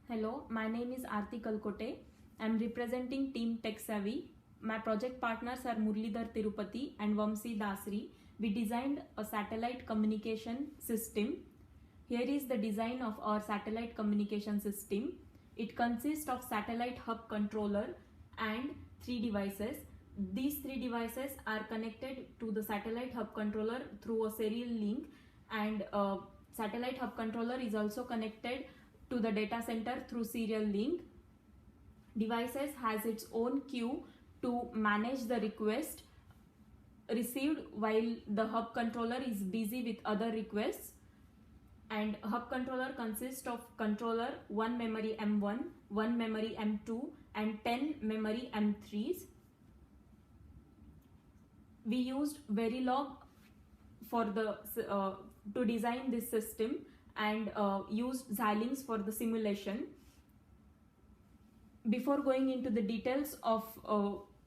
Hello, my name is Aarti Kalkote. I am representing Team Tech Savvy. My project partners are Murlidhar Tirupati and Vamsi Dasri. We designed a satellite communication system. Here is the design of our satellite communication system. It consists of satellite hub controller and 3 devices. These 3 devices are connected to the satellite hub controller through a serial link, and satellite hub controller is also connected to the data center through serial link. Devices has its own queue to manage the request received while the hub controller is busy with other requests. And hub controller consists of controller, 1 memory M1, 1 memory M2 and 10 memory M3s. We used Verilog for the to design this system and used Xilinx for the simulation. Before going into the details of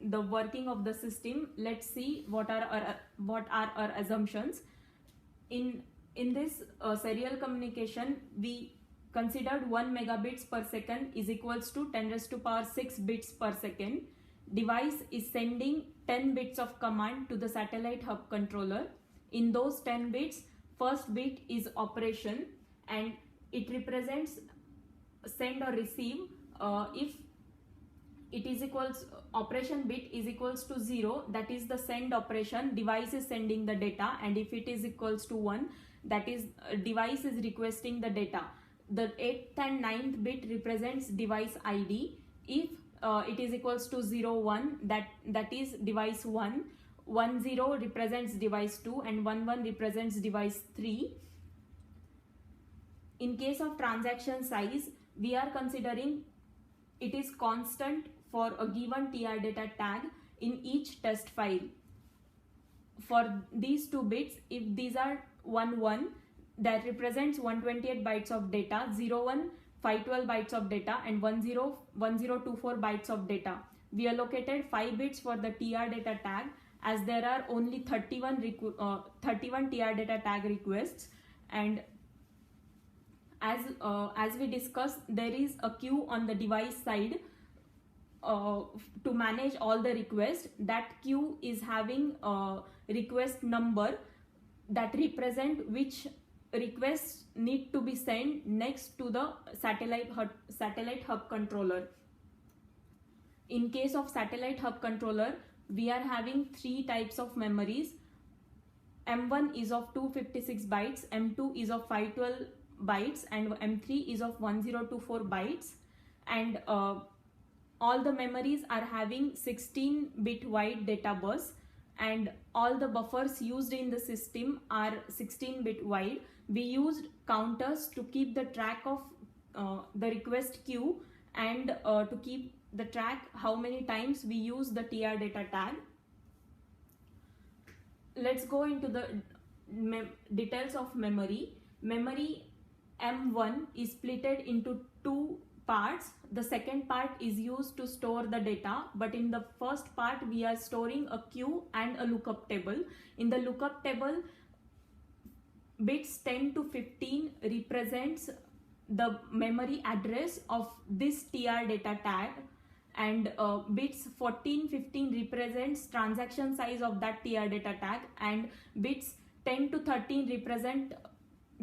the working of the system, let's see what are our assumptions. In this serial communication, we considered 1 megabits per second is equals to 10 raised to power 6 bits per second. Device is sending 10 bits of command to the satellite hub controller. In those 10 bits, first bit is operation and it represents send or receive. If it is equals operation bit is equals to 0, that is the send operation, device is sending the data, and if it is equals to 1, that is device is requesting the data. The 8th and 9th bit represents device ID. If it is equals to 0 1, that is device 1. 1 0 represents device 2 and 1 1 represents device 3. In case of transaction size, we are considering it is constant for a given TR data tag in each test file. For these 2 bits, if these are 1 1, that represents 128 bytes of data, 0 1 512 bytes of data and 1024 bytes of data. We allocated 5 bits for the TR data tag as there are only 31 TR data tag requests, and as we discussed, there is a queue on the device side to manage all the requests. That queue is having a request number that represent which requests need to be sent next to the satellite hub controller. In case of satellite hub controller, we are having 3 types of memories. M1 is of 256 bytes, M2 is of 512 bytes and M3 is of 1024 bytes, and all the memories are having 16-bit wide data bus, and all the buffers used in the system are 16-bit wide. We used counters to keep the track of the request queue and to keep the track how many times we use the TR data tag. Let's go into the details of memory. Memory M1 is splitted into 2 parts. The second part is used to store the data, but in the first part we are storing a queue and a lookup table. In the lookup table, bits 10 to 15 represents the memory address of this TR data tag, and bits 14 15 represents transaction size of that TR data tag, and bits 10 to 13 represent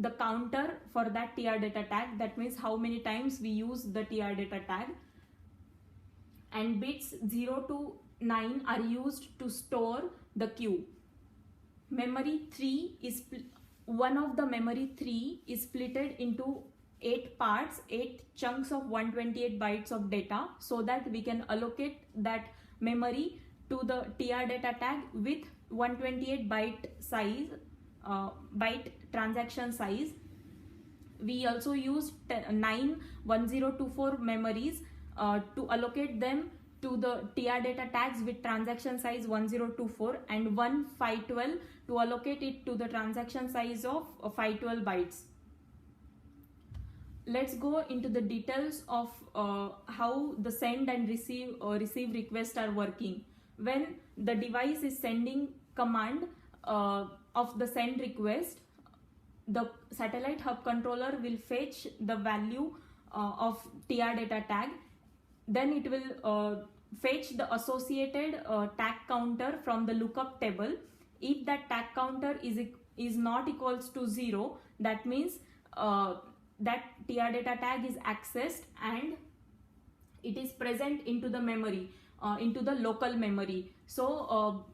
the counter for that TR data tag, that means how many times we use the TR data tag, and bits 0 to 9 are used to store the queue. Memory 3 is one of the memory 3 is splitted into 8 parts, 8 chunks of 128 bytes of data, so that we can allocate that memory to the TR data tag with 128 byte size, byte transaction size. We also used 9 1024 memories to allocate them to the TR data tags with transaction size 1024, and 1 512 to allocate it to the transaction size of 512 bytes. Let's go into the details of how the send and receive requests are working. When the device is sending command of the send request, the satellite hub controller will fetch the value of TR data tag, then it will fetch the associated tag counter from the lookup table. If that tag counter is not equals to 0, that means that TR data tag is accessed and it is present into the memory, into the local memory. So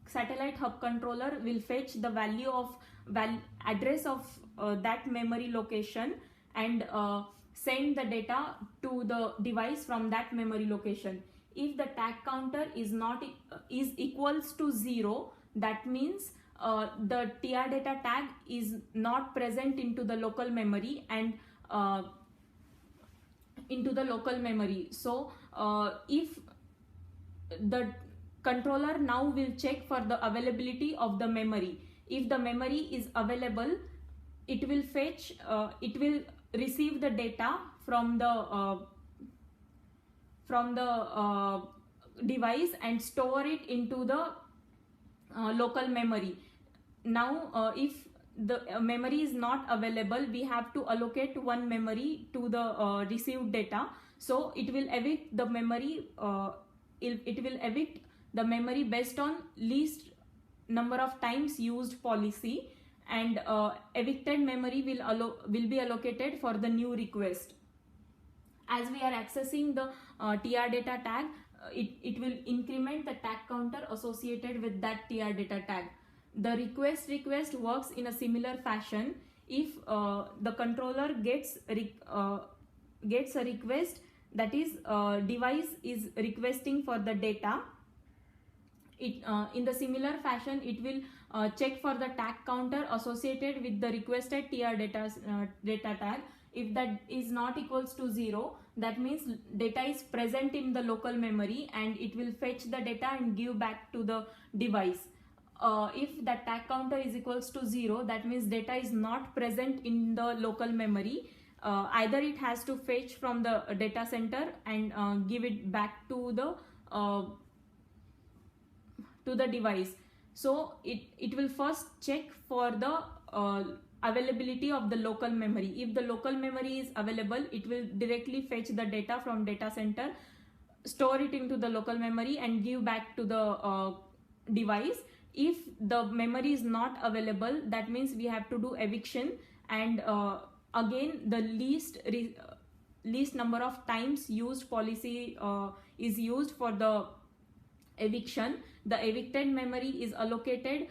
satellite hub controller will fetch the value of address of that memory location and send the data to the device from that memory location. If the tag counter is equals to 0, that means the TR data tag is not present into the local memory and So if the controller now will check for the availability of the memory. If the memory is available, it will fetch, it will receive the data from the device and store it into the local memory. Now if the memory is not available, we have to allocate one memory to the received data. So it will evict the memory, it will evict the memory based on least number of times used policy, and evicted memory will be allocated for the new request. As we are accessing the TR data tag, it will increment the tag counter associated with that TR data tag. The request works in a similar fashion. If the controller gets a request, that is device is requesting for the data, in the similar fashion it will check for the tag counter associated with the requested TR data tag. If that is not equals to 0, that means data is present in the local memory and it will fetch the data and give back to the device. If that tag counter is equals to 0, that means data is not present in the local memory. Either it has to fetch from the data center and give it back to the device. So it will first check for the availability of the local memory. If the local memory is available, it will directly fetch the data from data center, store it into the local memory and give back to the device. If the memory is not available, that means we have to do eviction, and again the least number of times used policy is used for the eviction. The evicted memory is allocated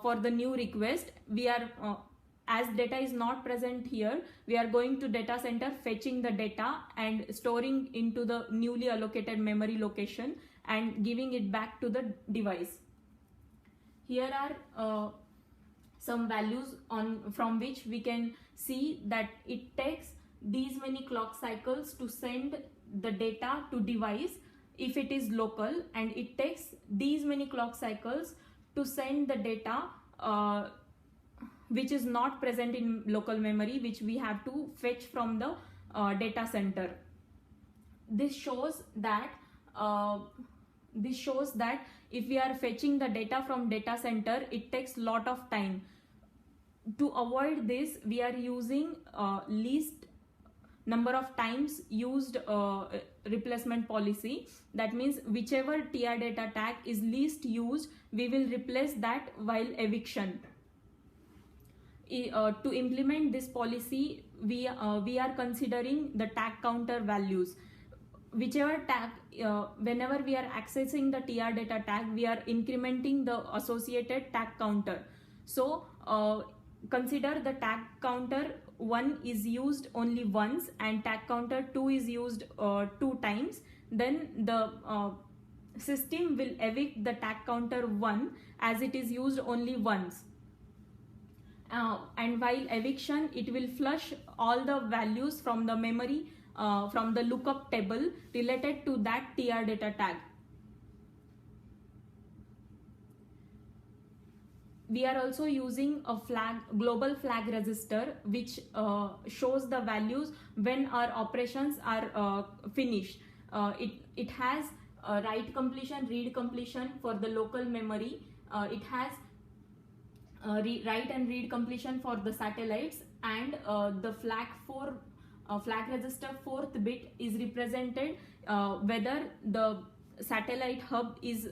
for the new request. We are as data is not present here, we are going to data center, fetching the data and storing into the newly allocated memory location and giving it back to the device. Here are some values from which we can see that it takes these many clock cycles to send the data to device if it is local, and it takes these many clock cycles to send the data which is not present in local memory, which we have to fetch from the data center. This shows that if we are fetching the data from data center, it takes lot of time. To avoid this, we are using least number of times used replacement policy. That means whichever TR data tag is least used, we will replace that while eviction. To implement this policy, we are considering the tag counter values. Whichever tag, whenever we are accessing the TR data tag, we are incrementing the associated tag counter. So consider the tag counter 1 is used only once and tag counter 2 is used 2 times. Then the system will evict the tag counter 1 as it is used only once. And while eviction, it will flush all the values from the memory, from the lookup table related to that TR data tag. We are also using a global flag register, which shows the values when our operations are finished. It has write completion, read completion for the local memory. It has write and read completion for the satellites, and the flag 4 flag register 4th bit is represented whether the satellite hub is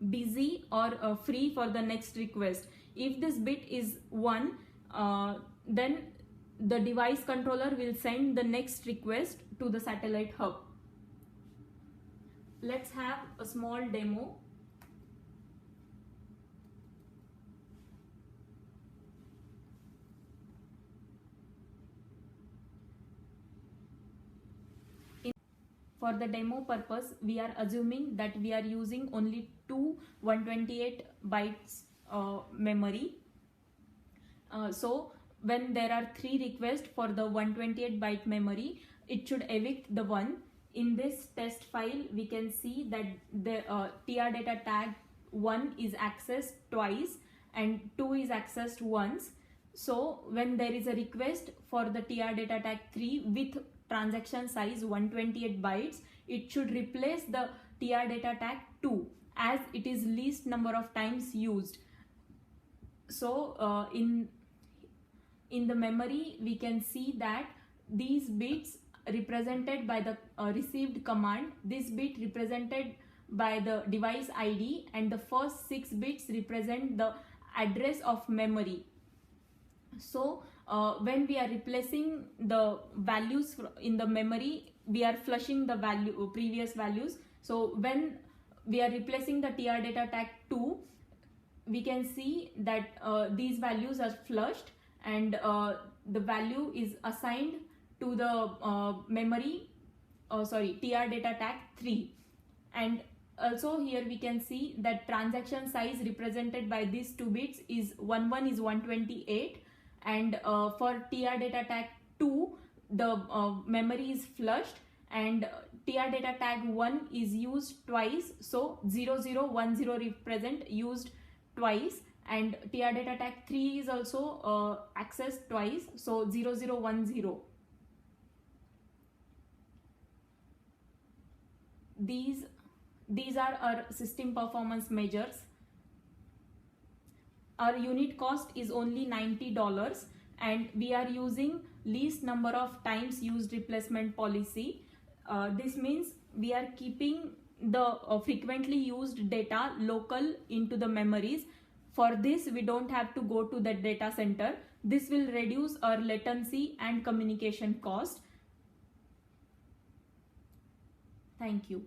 busy or free for the next request. If this bit is 1, then the device controller will send the next request to the satellite hub. Let's have a small demo. For the demo purpose, we are assuming that we are using only two 128 bytes memory. So when there are 3 requests for the 128 byte memory, it should evict the one. In this test file, we can see that the TR data tag 1 is accessed twice and 2 is accessed once. So when there is a request for the TR data tag 3 with transaction size 128 bytes, it should replace the TR data tag 2 as it is least number of times used. So in the memory, we can see that these bits represented by the received command, this bit represented by the device ID, and the first 6 bits represent the address of memory. So when we are replacing the values in the memory, we are flushing the previous values. So when we are replacing the TR data tag 2, we can see that these values are flushed and the value is assigned to the memory, TR data tag 3. And also here we can see that transaction size represented by these 2 bits is 1 is 128, and for TR data tag 2 the memory is flushed and TR data tag 1 is used twice, so 0010 represent used twice, and TR data tag 3 is also accessed twice, so 0010. These are our system performance measures. Our unit cost is only $90 and we are using least number of times used replacement policy. This means we are keeping the frequently used data local into the memories. For this, we don't have to go to the data center. This will reduce our latency and communication cost. Thank you.